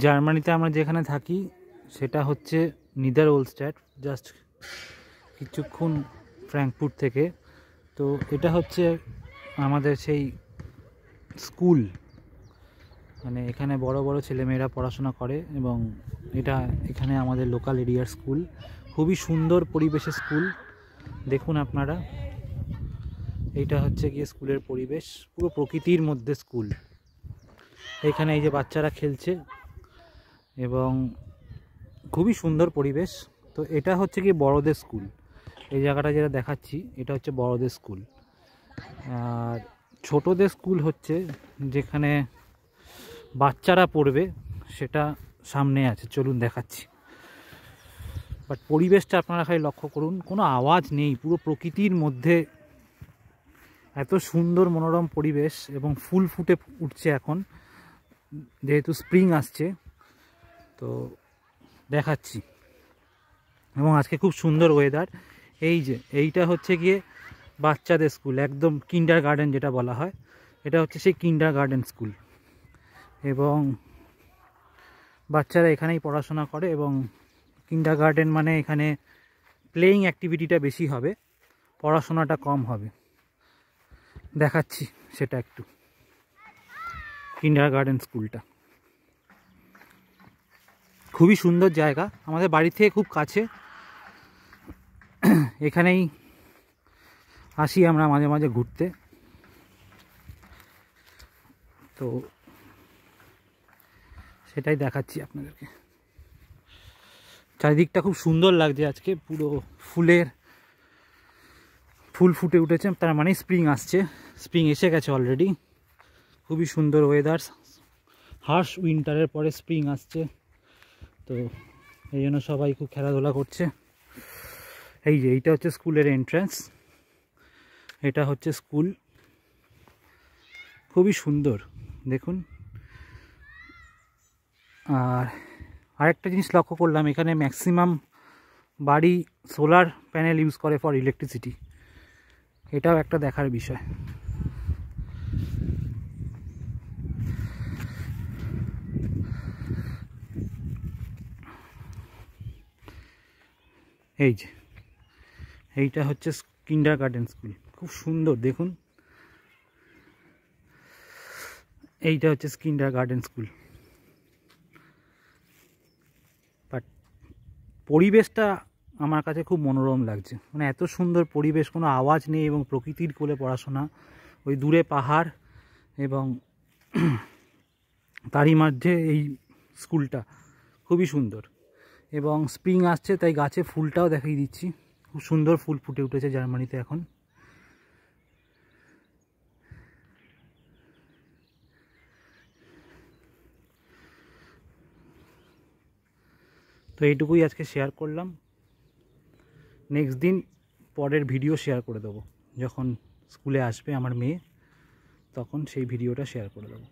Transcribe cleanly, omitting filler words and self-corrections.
জার্মানিতে আমরা যেখানে থাকি সেটা হচ্ছে নিদার ওলস্ট্যাট, জাস্ট কিছুক্ষণ ফ্র্যাঙ্কফুর্ট থেকে। তো এটা হচ্ছে আমাদের সেই স্কুল, মানে এখানে বড় বড় ছেলেমেয়েরা পড়াশোনা করে এবং এটা এখানে আমাদের লোকাল এরিয়ার স্কুল। খুবই সুন্দর পরিবেশের স্কুল, দেখুন আপনারা। এইটা হচ্ছে গিয়ে স্কুলের পরিবেশ, পুরো প্রকৃতির মধ্যে স্কুল। এখানে এই যে বাচ্চারা খেলছে এবং খুবই সুন্দর পরিবেশ। তো এটা হচ্ছে কি বড়দের স্কুল, এই জায়গাটা যেটা দেখাচ্ছি এটা হচ্ছে বড়দের স্কুল। আর ছোটদের স্কুল হচ্ছে যেখানে বাচ্চারা পড়বে সেটা সামনে আছে, চলুন দেখাচ্ছি। বাট পরিবেশটা আপনারা খালি লক্ষ্য করুন, কোনো আওয়াজ নেই, পুরো প্রকৃতির মধ্যে এত সুন্দর মনোরম পরিবেশ এবং ফুল ফুটে উঠছে এখন, যেহেতু স্প্রিং আসছে। তো দেখাচ্ছি, এবং আজকে খুব সুন্দর ওয়েদার। এই যে এইটা হচ্ছে গিয়ে বাচ্চাদের স্কুল, একদম কিন্ডার গার্ডেন যেটা বলা হয়, এটা হচ্ছে সেই কিন্ডার গার্ডেন স্কুল। এবং বাচ্চারা এখানেই পড়াশোনা করে এবং কিন্ডার গার্ডেন মানে এখানে প্লেয়িং অ্যাক্টিভিটিটা বেশি হবে, পড়াশোনাটা কম হবে। দেখাচ্ছি সেটা একটু, কিন্ডার গার্ডেন স্কুলটা খুবই সুন্দর জায়গা, আমাদের বাড়ি থেকে খুব কাছে। এখানেই আসি আমরা মাঝে মাঝে ঘুরতে। তো সেটাই দেখাচ্ছি আপনাদেরকে। চারিদিকটা খুব সুন্দর লাগছে আজকে, পুরো ফুল ফুটে উঠেছে, তার মানে স্প্রিং আসছে, স্প্রিং এসে গেছে অলরেডি। খুবই সুন্দর ওয়েদার, হার্শ উইন্টারের পরে স্প্রিং আসছে। তো এই জন্য সবাই খুব খেলাধুলা করছে। এই যে এইটা হচ্ছে স্কুলের এন্ট্রান্স, এটা হচ্ছে স্কুল, খুবই সুন্দর দেখুন। আর আরেকটা জিনিস লক্ষ্য করলাম, এখানে ম্যাক্সিমাম বাড়ি সোলার প্যানেল ইউজ করে ফর ইলেকট্রিসিটি, এটাও একটা দেখার বিষয়। এই যে এইটা হচ্ছে কিন্ডার গার্ডেন স্কুল, খুব সুন্দর দেখুন। এইটা হচ্ছে কিন্ডার গার্ডেন স্কুল। বাট পরিবেশটা আমার কাছে খুব মনোরম লাগছে, মানে এত সুন্দর পরিবেশ, কোনো আওয়াজ নেই এবং প্রকৃতির কোলে পড়াশোনা। ওই দূরে পাহাড় এবং তারই মধ্যে এই স্কুলটা খুবই সুন্দর। এবং স্প্রিং আসছে তাই গাছে ফুলটাও দেখিয়ে দিচ্ছি, খুব সুন্দর ফুল ফুটে উঠেছে জার্মানিতে এখন। তো এইটুকুই আজকে শেয়ার করলাম, নেক্সট দিন পরের ভিডিও শেয়ার করে দেবো, যখন স্কুলে আসবে আমার মেয়ে তখন সেই ভিডিওটা শেয়ার করে দেবো।